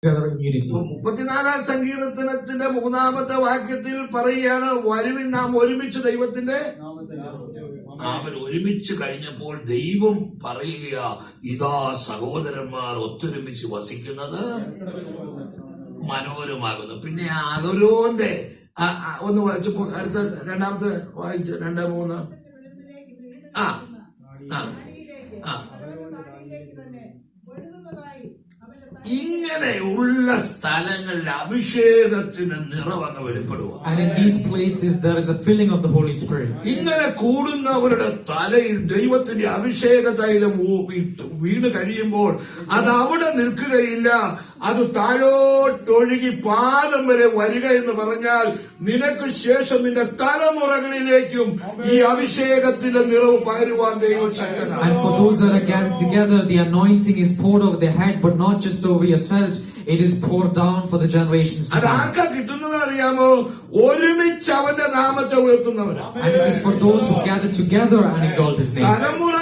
34 സങ്കീർത്തനത്തിന്റെ 3-ാമത്തെ വാക്യത്തിൽ പറയുകയാണ്, വരുവിൻ നാം ഒരുമിച്ച് ദൈവത്തിന്റെ അവൻ ഒരുമിച്ച് കഴിഞ്ഞപ്പോൾ ദൈവം പറയുക, ഇതാ സഹോദരന്മാർ ഒത്തൊരുമിച്ച് വസിക്കുന്നത് മനോഹരമാകുന്നു. പിന്നെ അഹരോന്റെ ഒന്ന് വായിച്ചപ്പോ അടുത്ത രണ്ടാമത്തെ വായിച്ചു 2-3 ഇങ്ങനെയുള്ള സ്ഥലങ്ങളിൽ അഭിഷേകത്തിന് നിറവങ്ങ് വെളിപ്പെടുക. And in these places there is a filling of the Holy Spirit. ഇങ്ങനെ കൂടുന്നവരുടെ തലയിൽ ദൈവത്തിന്റെ അഭിഷേക തൈലം വീണ് കഴിയുമ്പോൾ അത് അവിടെ നിൽക്കുകയില്ല, അത് താഴോട്ടൊഴുകി പാദം വരെ വരിക എന്ന് പറഞ്ഞാൽ നിനക്ക് ശേഷം നിന്റെ തലമുറകളിലേക്കും ഈ അഭിഷേകത്തിന്റെ നിറവ് പകരുവാൻ ദൈവം ശക്തനാണ്. And for those that are gathered together, the anointing is poured over their head, but not just over yourselves. It is poured down for the generations to come. അതാർക്കാ കിട്ടുന്നത് അറിയാമോ? ഒരുമിച്ച് അവന്റെ നാമത്തെ ഉയർത്തുന്നവരാണ്. And it is for those who gather together and exalt his name.